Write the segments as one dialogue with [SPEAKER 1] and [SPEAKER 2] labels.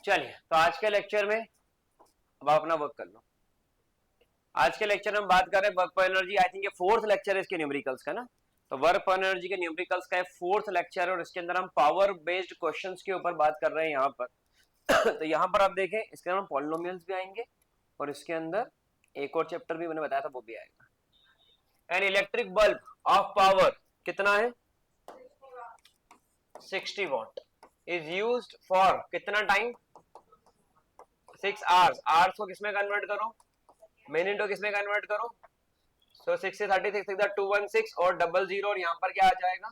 [SPEAKER 1] चलिए तो आज के लेक्चर में अब आप अपना वर्क कर लो। आज के लेक्चर में हम बात कर रहे हैं वर्क पर एनर्जी। आई थिंक ये फोर्थ लेक्चर है इसके न्यूमेरिकल्स का ना। तो वर्क पर एनर्जी के न्यूमेरिकल्स का फोर्थ लेक्चर है और इसके अंदर हम पावर बेस्ड क्वेश्चंस के ऊपर बात कर रहे हैं यहाँ पर। तो यहाँ पर आप देखें इसके अंदर पॉलिनोमियल्स भी आएंगे और इसके अंदर एक और चैप्टर भी मैंने बताया था वो भी आएगा। An electric bulb of power कितना है 60 वॉट इज यूज्ड फॉर कितना टाइम 6 आवर्स। आवर्स को किसमें कन्वर्ट करो मिनट को किसमें कन्वर्ट करो। सो 6 से 36 216 और 00 और यहाँ पर क्या आ जाएगा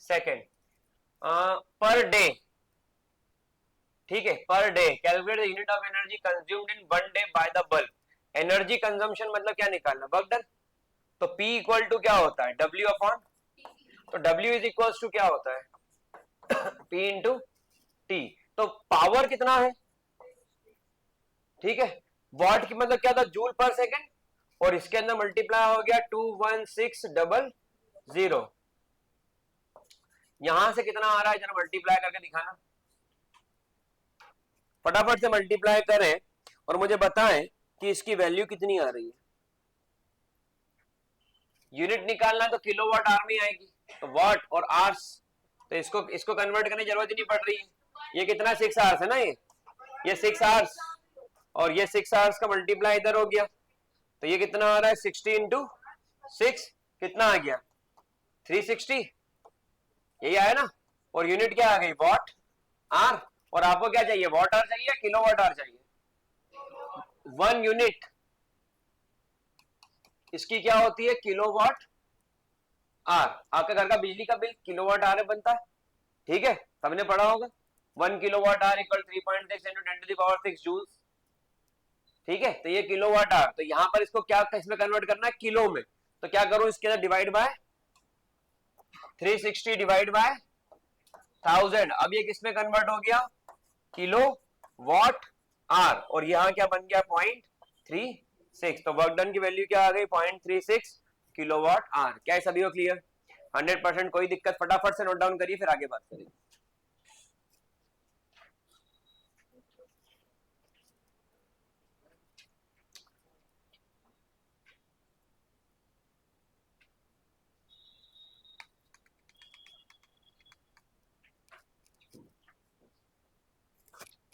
[SPEAKER 1] सेकेंड पर डे। ठीक है per day calculate the unit of energy consumed in one day by the bulb. Energy consumption मतलब क्या निकालना वर्क डन। तो P इक्वल टू क्या होता है W अपॉन। तो W इज इक्वल टू क्या होता है P इंटू T। तो पावर कितना है ठीक है वॉट की मतलब क्या था जूल पर सेकंड और इसके अंदर मल्टीप्लाई हो गया 21600। यहां से कितना आ रहा है जरा मल्टीप्लाई करके दिखाना। फटाफट से मल्टीप्लाई करें और मुझे बताएं कि इसकी वैल्यू कितनी आ रही है। यूनिट निकालना तो किलोवाट आवर में आएगी तो वॉट और आवर्स तो इसको कन्वर्ट करने की जरूरत ही नहीं पड़ रही है। ये कितना 6 आवर्स है ना ये 6 आवर्स और ये 6 आवर्स का मल्टीप्लाई इधर हो गया तो ये कितना आ रहा है 60 इंटू 6 कितना आ गया 360 यही आया ना। और यूनिट क्या आ गई वॉट आर और आपको क्या चाहिए वॉट आर चाहिए किलो वॉट आर चाहिए। 1 यूनिट इसकी क्या होती है किलोवाट आर। आपके घर का बिजली का बिल किलोवाट आर बनता है ठीक है सबने पढ़ा होगा 1 kilowatt are equal 3.6 into 10 to the power 6 joules. ठीक है तो ये किलोवाट आर तो यहां पर इसको क्या इसमें कन्वर्ट करना है किलो में। तो क्या करूं इसके अंदर डिवाइड बाय 360 डिवाइड बाय 1000। अब ये किसमें कन्वर्ट हो गया किलो वॉट आर और यहां क्या बन गया 0.36। तो वर्क डन की वैल्यू क्या आ गई 0.36 किलोवाट आर। क्या है सभी को क्लियर 100%। कोई दिक्कत फटाफट से नोट डाउन करिए फिर आगे बात करिए।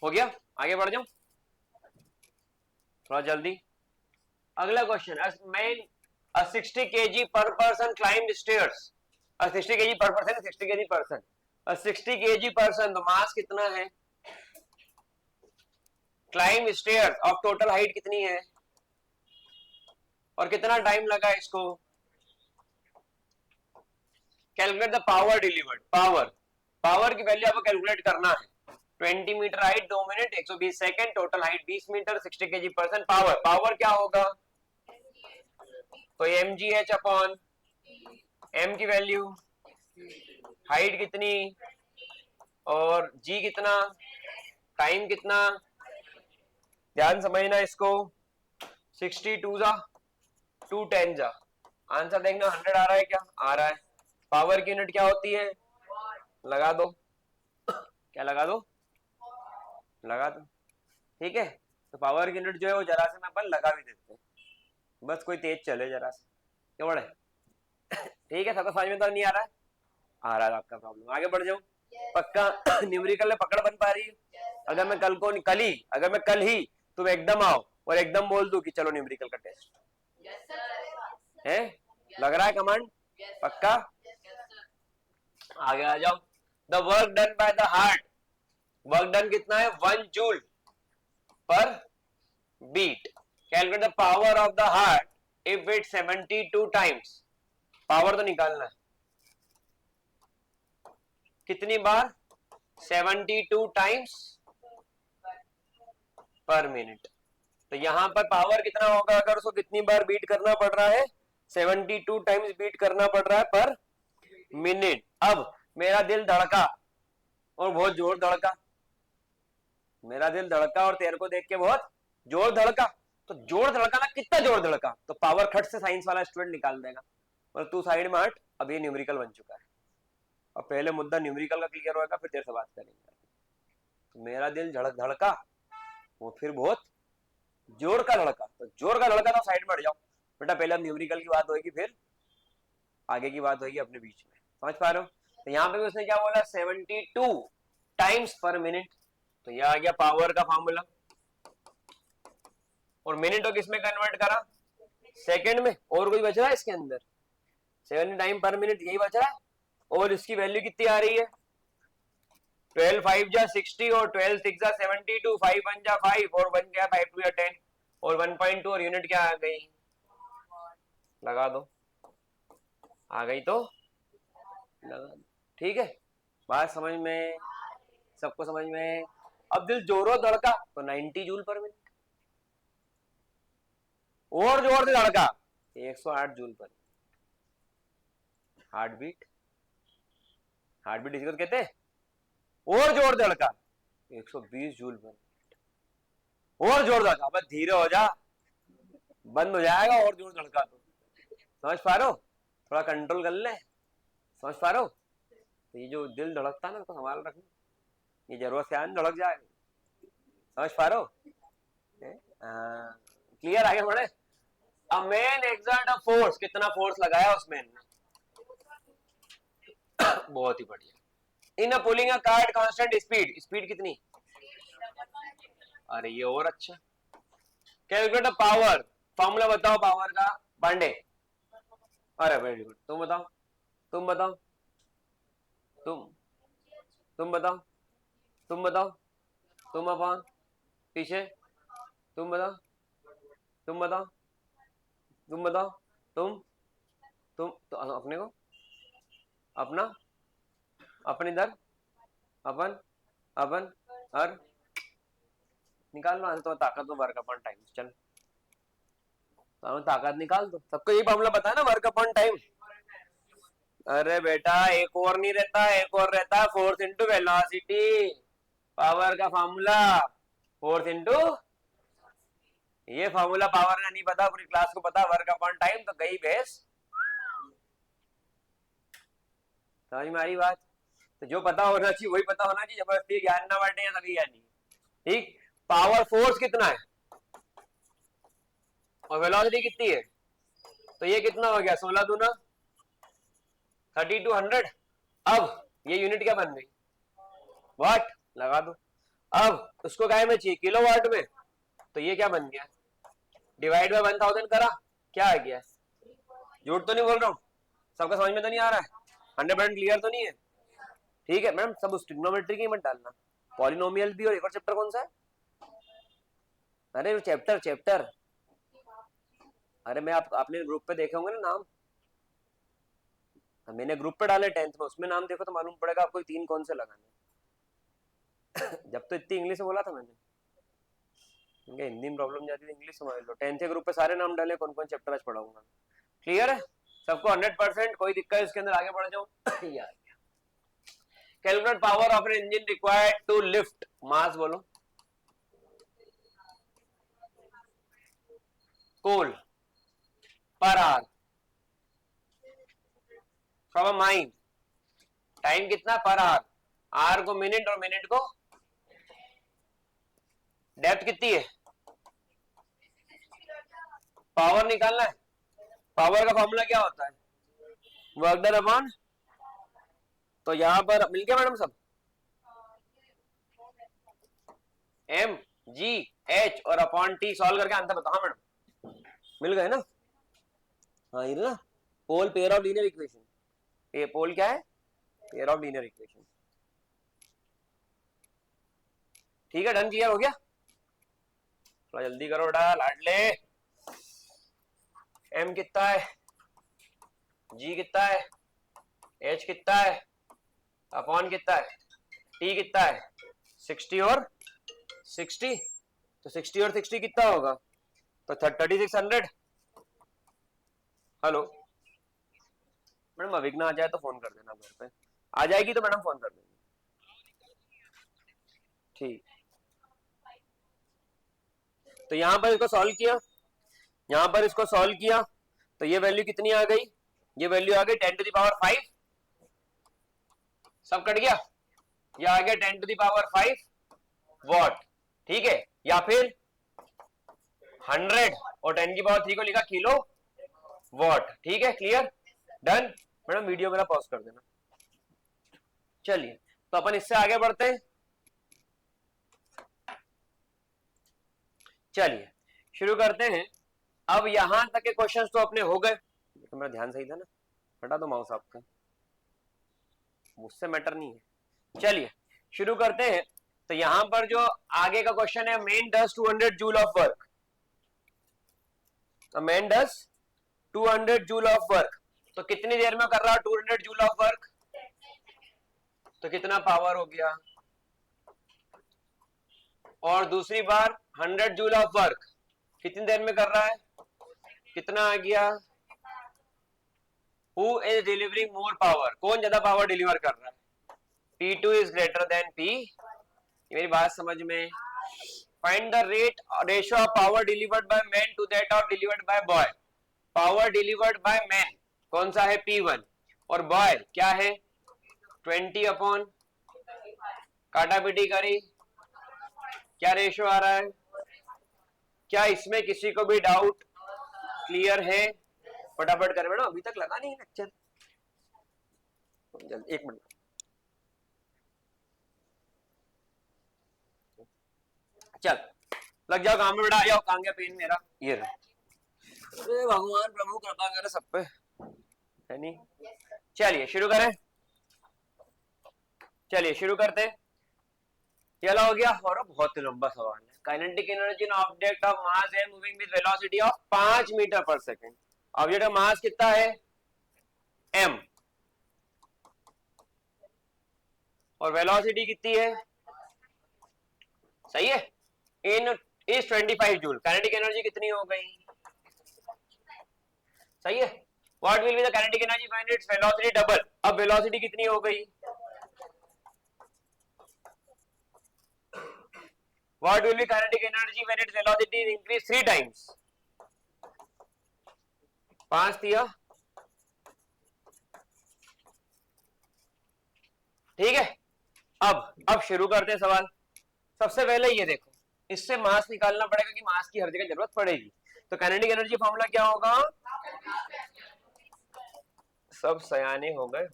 [SPEAKER 1] हो गया आगे बढ़ जाऊं थोड़ा जल्दी। अगला question man 60 kg per person climbed stairs। 60 kg per person 60 kg person 60 kg person तो मास कितना है climb stairs of total height कितनी है और कितना टाइम लगा इसको। Calculate the power delivered. Power की वैल्यू आपको कैलकुलेट करना है 20 metre height 2 minute 120 second total height 20 metre 60 kg person. Power क्या होगा तो mgh अपॉन m की वैल्यू हाइट कितनी और g कितना टाइम कितना। ध्यान समझना इसको 62 जा 210 जा आंसर देखना 100 आ रहा है क्या आ रहा है। पावर की यूनिट क्या होती है लगा दो क्या लगा दो ठीक है। तो पावर की यूनिट जो है वो जरा से अपन लगा भी देते हैं बस कोई तेज चले जरा से क्या बड़े ठीक है सबको समझ में तो नहीं आ रहा है आपका प्रॉब्लम। आगे बढ़ जाऊं पक्का न्यूमेरिकल में पकड़ बन पा रही है। अगर मैं कल ही तुम एकदम आओ और एकदम बोल दूं कि चलो न्यूमेरिकल का टेस्ट है लग रहा है कमांड पक्का। आगे आ जाओ the work done by the heart. Work done कितना है 1 joule per beat. Calculate the power of the heart if it 72 times. Power तो निकालना है कितनी बार 72 टाइम्स पर मिनट। तो यहां पर पावर कितना होगा अगर उसको कितनी बार बीट करना पड़ रहा है 72 टाइम्स बीट करना पड़ रहा है पर मिनट। अब मेरा दिल धड़का और बहुत जोर धड़का मेरा दिल धड़का और तेरे को देख के बहुत जोर धड़का। तो जोर धड़का ना कितना जोर धड़का तो पावर खट से साइंस वाला स्टूडेंट निकाल देगा और तू साइड में हट। अब ये न्यूमेरिकल बन चुका है और पहले मुद्दा न्यूमेरिकल का क्लियर होगा फिर तेरे से बात करेंगे। तो मेरा दिल धड़का, वो फिर बहुत जोर का धड़का। तो जोर का धड़का तो साइड में हट जाओ बेटा, पहले न्यूमेरिकल की बात होगी, फिर आगे की बात होगी अपने बीच में, समझ पा रहे हो। तो यहाँ पे भी उसने क्या बोला, 72 टाइम्स पर मिनट। तो यह आ गया पावर का फॉर्मूला, और मिनट को किस में कन्वर्ट करा, सेकंड में। और कोई बच रहा है इसके अंदर, 70 टाइम पर मिनट यही बच रहा है। और इसकी वैल्यू कितनी आ रही है, 12 5 जा 60 और 12 6 जा 72, 5 1 जा 5 और 1 क्या 5 2 या 10 और 1.2 और यूनिट क्या आ गई, लगा दो, आ गई तो लगा दो। ठीक है, बात समझ में, सबको समझ में। अब दिल जोरों धड़का तो 90 जूल पर मिनट, और जोर से धड़का 108 जूल पर। हार्ट बीट, हार्ट बीट इसी को कहते हैं। और जोर धड़का 120 जूल पर मिनट, और जोर धड़का, बस धीरे हो जा, बंद हो जाएगा और जोर धड़का। तो समझ पा रहे हो, थोड़ा कंट्रोल कर ले, समझ पा रहे हो। तो ये जो दिल धड़कता है ना, उसको संभाल रखना, ये जरूरत से आने धड़क जाएगा, समझ पा रहे हो। क्लियर, आगे बढ़े। A man exert a force, कितना फोर्स लगाया उस मैन ने, बहुत ही बढ़िया। In a pulling a cart constant speed, speed कितनी, अरे ये और अच्छा। कैलकुलेट पावर, फॉर्मूला बताओ पावर का, पांडे। अरे वेरी गुड, तुम बताओ, तुम बताओ, तुम बताओ, तुम बताओ, तुम अपॉन पीछे, तुम बताओ, तुम बताओ, तुम बताओ, तुम तो अपने को, अपना, अपन इधर, अपन अपन हर निकाल लो, तो ताकत दो, वर्क अपॉन टाइम। चल तो ताकत निकाल दो, सबको यही मामला पता है ना, वर्क अपॉन टाइम। अरे बेटा एक और नहीं रहता, एक और रहता है, फोर्स इंटू वेलोसिटी, पावर का फॉर्मूला फोर्स इंटू, ये फॉर्मूला पावर का नहीं पता, पूरी क्लास को पता, वर्क अपॉन टाइम, तो गई भैंस। समझ में आ रही बात। तो जो पता होना चाहिए वही पता होना चाहिए, जबरदस्ती ज्ञान ना बांटे, या सभी ज्ञान नहीं। ठीक, पावर फोर्स कितना है और वेलोसिटी कितनी है, तो ये कितना हो गया, 16 दूना 3200। अब ये यूनिट क्या बन गई, वाट, लगा दो। अब उसको काय में चाहिए, किलोवाट में, तो ये क्या बन गया, डिवाइड बाय 1000 करा, क्या आ गया, झूठ तो नहीं बोल रहा हूँ, सबका समझ में तो नहीं आ रहा है, 100% क्लियर तो नहीं है। ठीक है मैडम, सब उस ट्रिग्नोमेट्री की मत डालना, पॉलिनोमियल भी, और एक और चैप्टर कौन सा है, अरे चैप्टर, अरे मैं आपने ग्रुप पे देखे होंगे ना नाम, मैंने ग्रुप पे डाले 10th में, उसमें नाम देखो तो मालूम पड़ेगा आपको 3 कौन से लगाने। जब तो इतनी इंग्लिश में बोला था मैंने, हिंदी में प्रॉब्लम जाती है, इंग्लिश समझ लो। 10th के ग्रुप पे सारे नाम डाले, कौन कौन चैप्टर आज पढ़ाऊंगा। क्लियर है सबको, 100%, कोई दिक्कत इसके अंदर, आगे बढ़ जाओ। Calculate power of an engine required to lift mass, बोलो, coal per hour from a mine, time कितना पर आवर, आर को मिनट और मिनट को डेप्थ कितनी है, पावर निकालना है। पावर का फॉर्मूला क्या होता है, वर्क डन अपॉन, तो यहां पर मिल गया मैडम सब, एम जी एच और अपॉन टी, सॉल्व करके आंसर बताओ मैडम, मिल गए ना। हाँ ये ना, पोल पेयर ऑफ लीनियर इक्वेशन, ये पोल क्या है, पेयर ऑफ लीनियर इक्वेशन। ठीक है, डन, क्लियर हो गया, थोड़ा जल्दी करो बेटा लाडले। एम कितना है, जी कितना है, एच कितना है, अपॉन कितना है, टी कितना है, 60 और 60, तो 60 और 60 कितना होगा, तो 3600। हेलो मैडम, अविघ्न आ जाए तो फोन कर देना, घर पे आ जाएगी तो मैडम फोन कर देंगे। ठीक, तो यहां पर इसको सॉल्व किया, यहां पर इसको सॉल्व किया, तो ये वैल्यू कितनी आ गई, ये वैल्यू आ गई 10⁵, सब कट गया, ये आ गया 10⁵, वॉट, ठीक है, या फिर 100 और 10 की पावर 3 को लिखा किलो वॉट, ठीक है, क्लियर, डन। मैडम वीडियो मेरा पॉज कर देना। चलिए तो अपन इससे आगे बढ़ते हैं। चलिए शुरू करते हैं। अब यहां तक के क्वेश्चंस तो अपने हो गए, तो मेरा ध्यान सही था ना, हटा दो माउस आपका, मुझसे मैटर नहीं है। चलिए शुरू करते हैं। तो यहां पर जो आगे का क्वेश्चन है, man does 200 joule of work, तो man does 200 joule of work, तो कितनी देर में कर रहा है 200 जूल ऑफ वर्क, तो कितना पावर हो गया। और दूसरी बार 100 जूल ऑफ वर्क कितनी देर में कर रहा है, कितना आ गया। Who is delivering more power, कौन ज्यादा पावर डिलीवर कर रहा है, P2 is greater than P, मेरी बात समझ में। Find the rate ratio of power delivered by man to that of delivered by boy, power delivered by man कौन सा है P1 और बॉय क्या है 20 अपॉन काटा पीटी करी, क्या रेशियो आ रहा है। क्या इसमें किसी को भी डाउट क्लियर है, फटाफट कर मैडम, अभी तक लगा नहीं लेक्चर, एक मिनट। चल लग जाओ काम में बेटा, आ जाओ, कहां गया पेन मेरा, ये रहा। अरे भगवान प्रभु कृपा करे सब पे, है नहीं। चलिए शुरू करें, चलिए शुरू करते हैं। चला हो गया, और बहुत लंबा सवाल है। Kinetic energy an object of mass है moving with velocity of 5 metre per second, object का मास कितना है m और वेलोसिटी कितनी है, सही है, इन इज 25 जूल, काइनेटिक एनर्जी कितनी हो गई, सही है। What will be the kinetic energy when its velocity double, अब वेलोसिटी कितनी हो गई, what will be kinetic energy when its velocity is increase 3 times, 5 दिया, ठीक है। अब शुरू करते हैं सवाल। सबसे पहले ये देखो, इससे मास निकालना पड़ेगा कि मास की हर जगह जरूरत पड़ेगी, तो काइनेटिक एनर्जी फॉर्मूला क्या होगा, सब सयाने हो गए,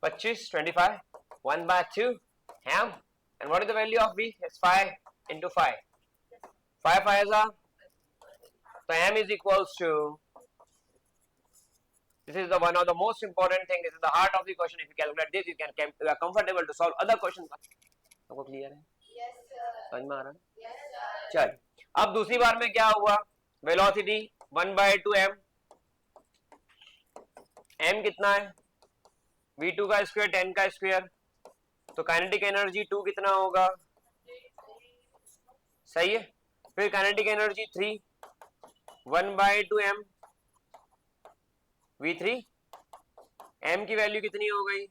[SPEAKER 1] 25 25 1/2 ham, and what is the value of b, it's 5 into 5, 5 5 so m is equals to, this is the one of the most important thing, this is the heart of the question, if you calculate this you are comfortable to solve other questions। आपको clear है, yes sir, समझ में आ रहा है, yes sir। चल अब दूसरी बार में क्या हुआ, वेलोसिटी 1/2 m, m कितना है v2 का स्क्वायर 10 का स्क्वायर, तो काइनेटिक एनर्जी 2 कितना होगा, सही है। फिर kinetic energy 3 1/2 m v3, m की वैल्यू कितनी हो गई,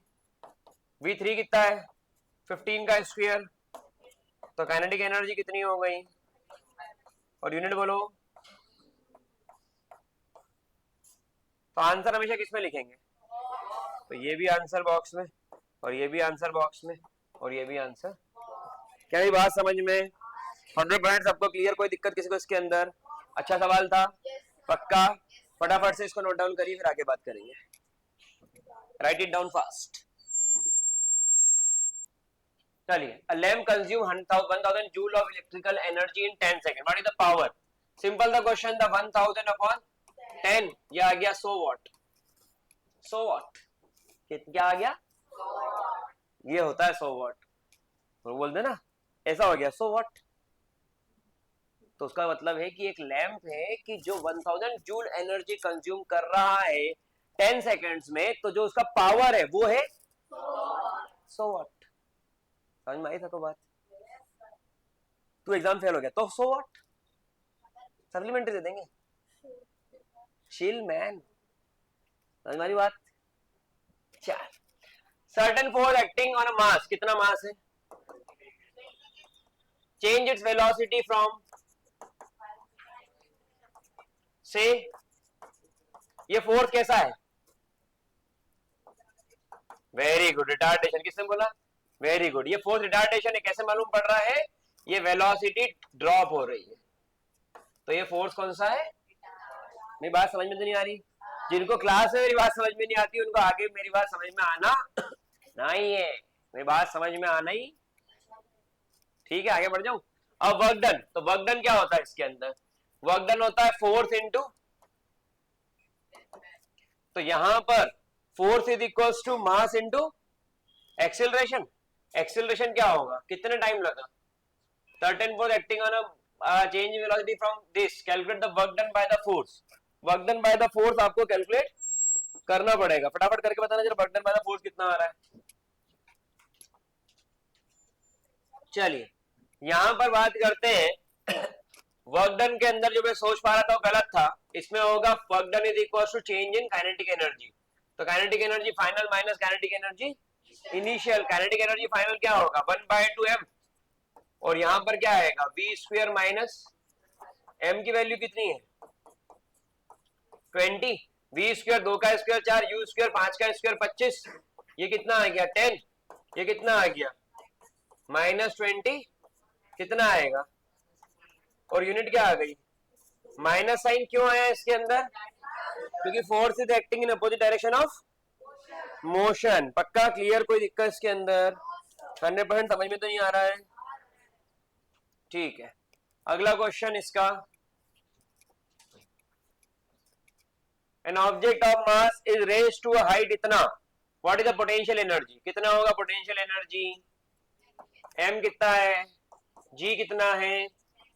[SPEAKER 1] v3 कितना है 15 का स्क्वायर, तो काइनेटिक एनर्जी कितनी हो गई, और यूनिट बोलो। तो आंसर हमेशा किसमें लिखेंगे, तो ये भी आंसर बॉक्स में, और ये भी आंसर बॉक्स में, और ये भी आंसर। क्या ये बात समझ में, 100% सबको क्लियर, कोई दिक्कत किसी को इसके अंदर। अच्छा सवाल था, पक्का, फटाफट से इसको नोट डाउन करिए, फिर आगे बात करेंगे। Right it down fast. चलिए, a lamp consume 1000 joule of electrical energy in 10 seconds. What is the power? Simple the question, the 1000 upon 10, ये आ गया 100 watt। 100 watt क्या आ गया, ये होता है 100 watt, तो बोल देना ऐसा हो गया 100 watt। तो उसका मतलब है कि एक लैंप है कि जो 1000 जूल एनर्जी कंज्यूम कर रहा है 10 सेकेंड्स में, तो जो उसका पावर है वो है 100 वाट। समझ में आई था तो बात, तू एग्जाम फेल हो गया तो 100 वाट सप्लीमेंट्री दे देंगे, चिल मैन, समझ में आई बात। चल, certain force acting on a mass, कितना मास है, चेंज इट्स वेलोसिटी फ्रॉम, से ये फोर्स कैसा है, वेरी गुड, रिटार्डेशन, किसने बोला, वेरी गुड, ये फोर्स रिटार्डेशन है, कैसे मालूम पड़ रहा है, ये वेलोसिटी ड्रॉप हो रही है, तो ये फोर्स कौन सा है? मेरी बात समझ में तो नहीं आ रही? जिनको क्लास में मेरी बात समझ में नहीं आती उनको आगे मेरी बात समझ में आना नहीं है, मेरी बात समझ में आना ही। ठीक है, आगे बढ़ जाऊं। अब वर्क डन, तो वर्क डन क्या होता है इसके अंदर? वर्क डन होता है फोर्स इनटू, तो यहां पर force is equals to mass into acceleration. Acceleration क्या होगा, कितने टाइम लगा? certain force acting on a change in velocity from this, calculate the work done by the force। work done by the force आपको calculate करना पड़ेगा, फटाफट करके बताना जरा work done by the force कितना आ रहा है। चलिए यहां पर बात करते हैं वर्क डन के अंदर जो मैं सोच पा रहा था वो गलत था, इसमें होगा work done is equal to change in kinetic energy. तो kinetic energy final minus kinetic energy initial, kinetic energy final क्या होगा 1/2m, और यहां पर क्या आएगा v स्क्वायर माइनस m की वैल्यू कितनी है 20, v स्क्वायर 2 का स्क्वायर 4, u स्क्वायर 5 का स्क्वायर 25, ये कितना आ गया 10, ये कितना आ गया -20, कितना आएगा, और यूनिट क्या आ गई माइनस साइन क्यों आया इसके अंदर, क्योंकि force is acting in opposite direction of motion. पक्का क्लियर, कोई दिक्कत इसके अंदर? 100% समझ में तो नहीं आ रहा है? ठीक है, अगला क्वेश्चन इसका, an object of mass is raised to a height इतना, what is the potential energy, कितना होगा पोटेंशियल एनर्जी? m कितना है, g कितना है,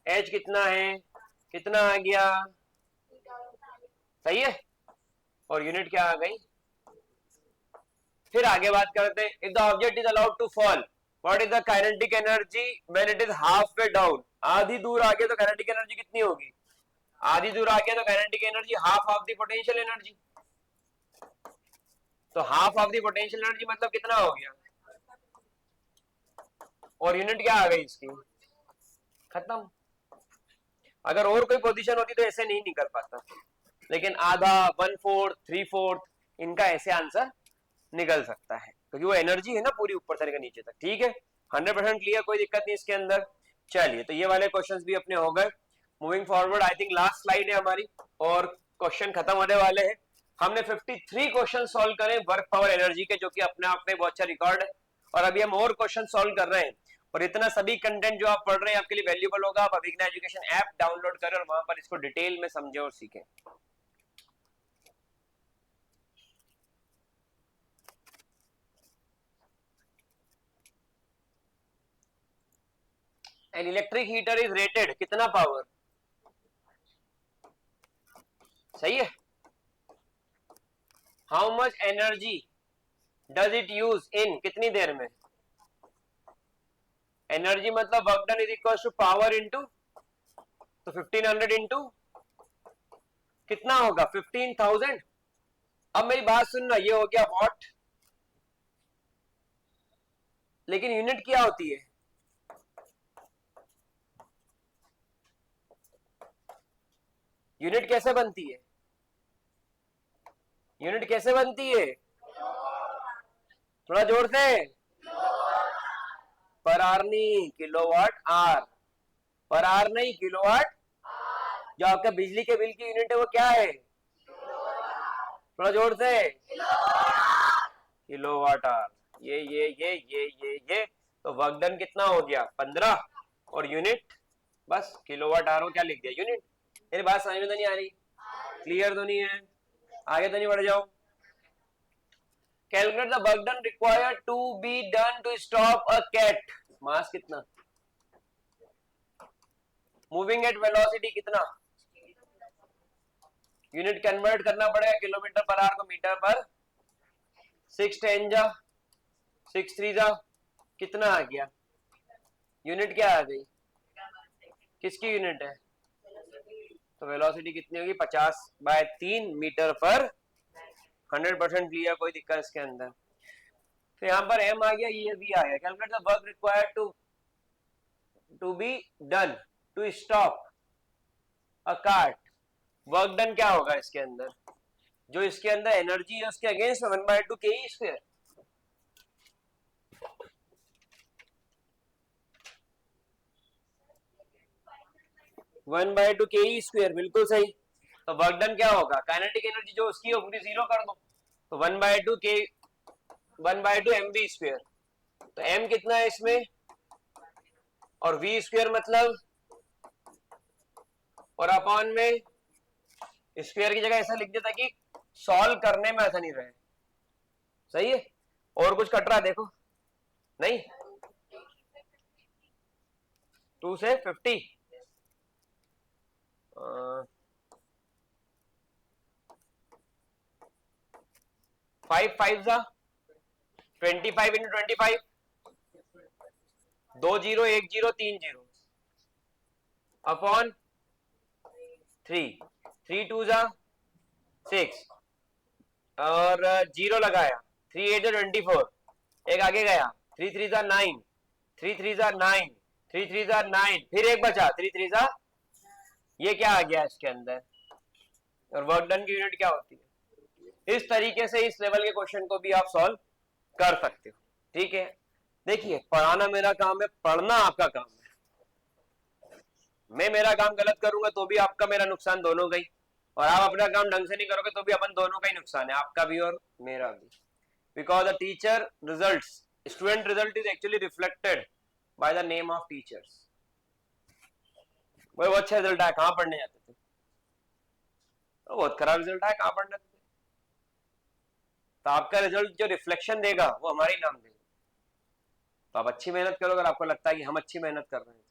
[SPEAKER 1] h कितना है, कितना आ गया, सही है, और यूनिट क्या आ गई। फिर आगे बात करते हैं, if the object is allowed to fall, what is the kinetic energy when it is halfway down, आधी दूर आगे तो काइनेटिक एनर्जी कितनी होगी, आधी दूर आगे तो kinetic energy half of the potential energy, तो half of the potential energy मतलब कितना हो गया, और यूनिट क्या आ गई इसकी, खत्म। अगर और कोई पोजीशन होती तो ऐसे नहीं निकल पाता, लेकिन आधा 1/4 3/4 इनका ऐसे आंसर निकल सकता है, क्योंकि वो एनर्जी है ना पूरी ऊपर से लेकर नीचे तक। ठीक है, 100% क्लियर, कोई दिक्कत नहीं इसके अंदर। चलिए तो ये वाले क्वेश्चंस भी अपने हो गए। Moving forward, I think last slide है हमारी और क्वेश्चन खत्म होने वाले हैं। हमने 53 क्वेश्चन सॉल्व करे वर्क पावर एनर्जी के, जो कि अपने आप में बहुत अच्छा रिकॉर्ड है, और अभी हम और क्वेश्चन सॉल्व कर रहे हैं। और इतना सभी कंटेंट जो आप पढ़ रहे हैं आपके लिए वैल्यूबल होगा। आप अभिज्ञान एजुकेशन ऐप डाउनलोड करें और वहां पर इसको डिटेल में समझें और सीखें। An electric heater is rated, कितना पावर, सही है। How much energy does it use in, कितनी देर में। एनर्जी मतलब work done is equal to power into, तो 1500 इनटू कितना होगा 15,000। अब मेरी बात सुनना, ये हो गया वॉट, लेकिन यूनिट क्या होती है, यूनिट कैसे बनती है, यूनिट कैसे बनती है, थोड़ा जोर से, पर आर नहीं किलोवाट आर, पर आर नहीं किलोवाट। जो आपका बिजली के बिल की यूनिट है वो क्या है, थोड़ा जोर से, किलोवाट आर। ये तो वर्क डन कितना हो गया 15, और यूनिट बस किलोवाट आर हो, क्या लिख दिया यूनिट। मेरी बात समझ में तो नहीं आ रही, क्लियर तो नहीं है, आगे तो नहीं बढ़ जाओ। Calculate the work done required to be done to stop a cat, mass कितना, मूविंग एट वेलोसिटी कितना, यूनिट कन्वर्ट करना पड़ेगा किलोमीटर पर आवर को मीटर पर, 6 10 जा 6 3 जा, कितना आ गया, यूनिट क्या आ गई, किसकी यूनिट है, तो वेलोसिटी कितनी होगी 50/3 मीटर पर 100% क्लियर, कोई दिक्कत इसके अंदर। तो यहाँ पर m आ गया, ये भी आ गया। Calculate the work required to be done to stop a cart, work done क्या होगा इसके अंदर, जो इसके अंदर एनर्जी है उसके अगेंस्ट 1/2 ke स्क्वायर। 1/2 के ई स्क्वायर, बिल्कुल सही। तो वर्क डन क्या होगा, काइनेटिक एनर्जी जो उसकी हो पूरी जीरो कर दो, तो 1/2 के 1/2 mv स्क्वायर। तो m कितना है इसमें, और v स्क्वायर मतलब, और अपॉन में स्क्वायर की जगह ऐसा लिख देता कि सॉल्व करने में ऐसा नहीं रहे। सही है। और कुछ कट रहा देखो, नहीं 2 से 50, 5 5 जा 25 इंटू 25, 2 0 1 0 3 0 अपॉन 3, 3 2 जा 6, और 0 लगाया, 3 8 जा 24, एक आगे गया, 3 3 जा 9, 3 3 जा 9, 3 3 जा 9, फिर एक बचा 3 3 जा, ये क्या आ गया इसके अंदर, और वर्क डन की यूनिट क्या होती है। इस तरीके से इस लेवल के क्वेश्चन को भी आप सॉल्व कर सकते हो। ठीक है, देखिए पढ़ाना मेरा काम है, पढ़ना आपका काम है। मैं मेरा काम गलत करूंगा तो भी आपका मेरा नुकसान दोनों का ही, और आप अपना काम ढंग से नहीं करोगे तो भी अपन दोनों का ही नुकसान है, आपका भी और मेरा भी। Because the teacher results, student result is actually reflected by the name of teachers. वो अच्छा रिजल्ट आया, कहां पढ़ने जाते थे, बहुत खराब रिजल्ट आया, कहां पढ़ने जाते थे। तो आपका रिजल्ट जो रिफ्लेक्शन देगा वो हमारे नाम देगा। तो आप अच्छी मेहनत करो, अगर आपको लगता है कि हम अच्छी मेहनत कर रहे हैं,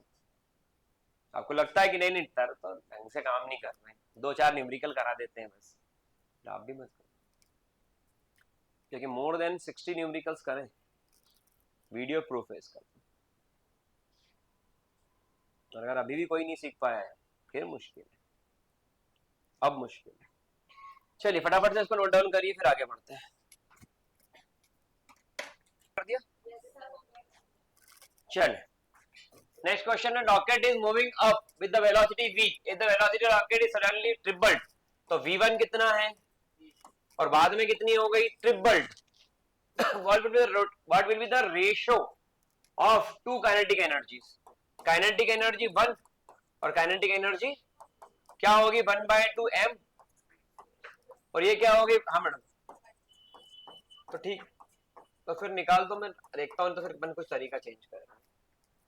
[SPEAKER 1] तो आपको लगता है कि नहीं सर तो ढंग से काम नहीं कर रहे हैं, 2-4 न्यूमेरिकल करा देते हैं बस, आप भी मत करो, क्योंकि मोर देन 60 न्यूमेरिकल्स करें, वीडियो प्रूफ है इसका। और अगर अभी भी कोई नहीं सीख पाया है फिर मुश्किल है, अब मुश्किल है। चलिए फटाफट से इसको नोट डाउन करिए, फिर आगे बढ़ते हैं। कर दिया, चलिए नेक्स्ट क्वेश्चन है, rocket is moving up with the velocity v, if the velocity of rocket is suddenly tripled, तो v1 कितना है और बाद में कितनी हो गई, tripled. what will be the ratio of two kinetic energies, kinetic energy 1 और काइनेटिक एनर्जी क्या होगी 1/2 m, और ये क्या होगी, हाँ मैडम, तो ठीक, तो फिर निकाल दो, मैं देखता हूँ तो फिर अपन कुछ तरीका चेंज करेगा।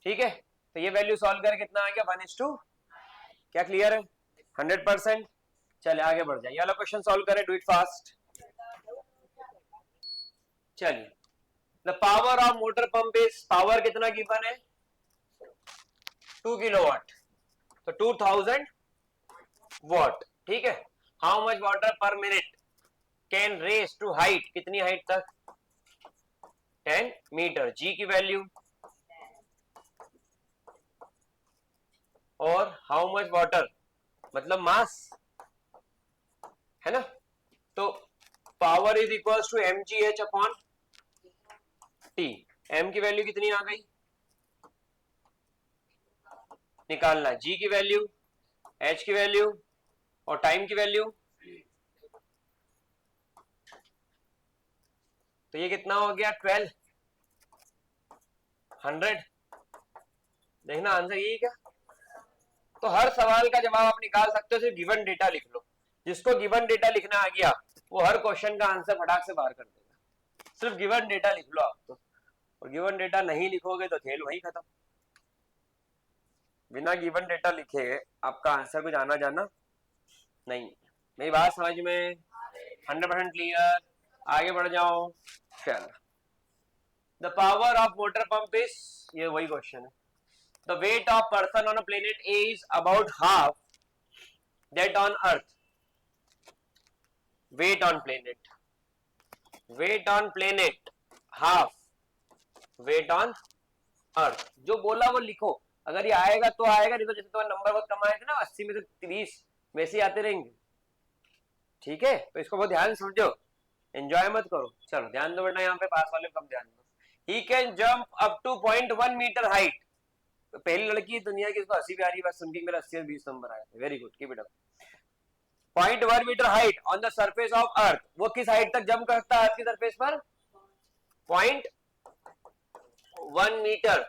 [SPEAKER 1] ठीक है, तो ये वैल्यू सॉल्व करके कितना आ गया 1:2, क्या क्लियर है 100%। चलिए आगे बढ़ जाए, ये वाला क्वेश्चन सॉल्व करें, डू इट फास्ट। चलिए, the power of motor pump is, power कितना गिवन है 2 किलोवाट, तो 2000 वॉट। ठीक है, how much water per minute can raise to height, कितनी हाइट तक 10 मीटर, जी की वैल्यू, और हाउ मच वाटर मतलब मास है ना, तो power is equal to mgh upon T, m की वैल्यू कितनी आ गई, निकालना g की वैल्यू, h की वैल्यू और टाइम की वैल्यू, तो ये कितना हो गया 1200। देखना आंसर यही क्या, तो हर सवाल का जवाब आप निकाल सकते हो, सिर्फ गिवन डेटा लिख लो, जिसको गिवन डेटा लिखना आ गया वो हर क्वेश्चन का आंसर फटाक से बाहर कर देगा, सिर्फ गिवन डेटा लिख लो आप तो, और गिवन डेटा नहीं लिखोगे तो खेल वही खत्म। बिना गिवन डेटा लिखे आपका आंसर कुछ आना जाना नहीं। मेरी बात समझ में 100% क्लियर, आगे बढ़ जाओ। चलो, the power of motor pump is, ये वही क्वेश्चन है, the weight of person on a planet A is about half that on earth, weight on planet, weight on planet half weight on earth, जो बोला वो लिखो, अगर ये आएगा तो आएगा, नहीं तो जैसे तुम्हारे नंबर बहुत कम आए थे ना 80 में से 30 वैसे ही आते रहेंगे। ठीक है, तो इसको बहुत ध्यान समझो, एंजॉय मत करो। चलो ध्यान दो बेटा, यहाँ पे पास वाले कम ध्यान दो। He can jump up to 0.1 metre height, तो पहली लड़की दुनिया की, इसको 80 भी आ रही, बात सुन के मेरा 80 और 20 नंबर आया, very good, keep it up. 0.1 metre height on the surface of earth, वो किस हाइट तक जंप करता है अर्थ की सरफेस पर, 0.1 metre.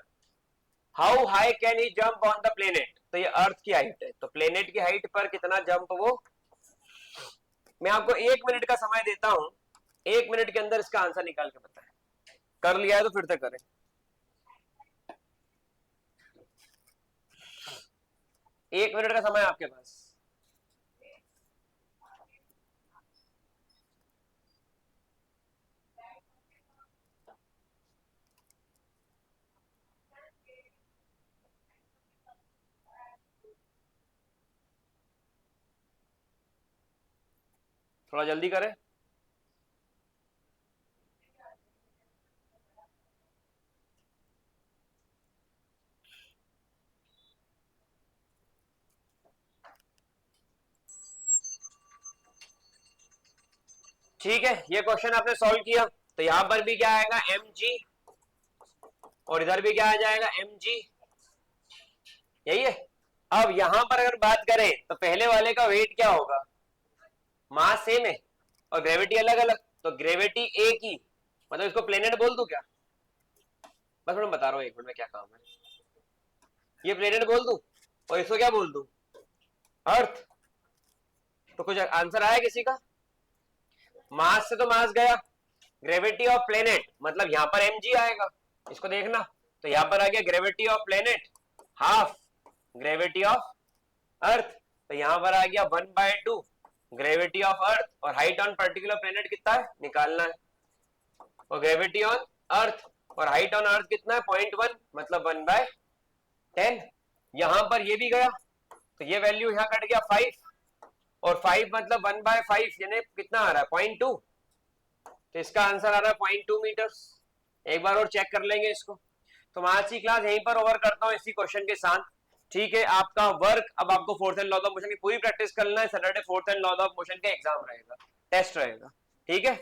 [SPEAKER 1] How high can he jump on the planet, तो ये अर्थ की हाइट है, तो प्लेनेट की हाइट पर कितना जंप वो। मैं आपको 1 मिनट का समय देता हूं, 1 मिनट के अंदर इसका आंसर निकाल के बताएं। कर लिया है तो फिर से करें। एक मिनट का समय आपके पास। थोड़ा जल्दी करें। ठीक है, ये क्वेश्चन आपने सॉल्व किया, तो यहां पर भी क्या आएगा mg, और इधर भी क्या आ जाएगा mg, यही है। अब यहां पर अगर बात करें तो पहले वाले का वेट क्या होगा, मास सेम है और ग्रेविटी अलग अलग, तो ग्रेविटी ए की, मतलब इसको प्लेनेट बोल दूं क्या, बस मैं बता रहा हूँ 1 मिनट में क्या काम है। ये प्लेनेट बोल दूं और इसको क्या बोल दूं, अर्थ। तो कुछ आंसर आया किसी का, मास से तो मास गया, ग्रेविटी ऑफ प्लेनेट मतलब यहां पर mg आएगा, इसको देखना, तो यहां पर आ गया gravity of planet half gravity of earth, तो यहां पर आ गया 1/2 ग्रेविटी ऑफ अर्थ, और हाइट ऑन पर्टिकुलर प्लेनेट कितना है निकालना है, और ग्रेविटी ऑन अर्थ और हाइट ऑन अर्थ कितना है 0.1 मतलब 1/10। यहां पर ये भी गया, तो ये वैल्यू यहां कट गया 5, और 5 मतलब 1/5 यानी कितना आ रहा है 0.2, तो इसका आंसर आ रहा है 0.2 मीटर। एक बार और चेक कर लेंगे इसको। तो मैं आज की क्लास यहीं पर ओवर करता हूं इसी क्वेश्चन के साथ। ठीक है, आपका वर्क, अब आपको fourth and law of motion की पूरी प्रैक्टिस करना है। Saturday fourth and law of motion का एग्जाम रहेगा, टेस्ट रहेगा। ठीक है।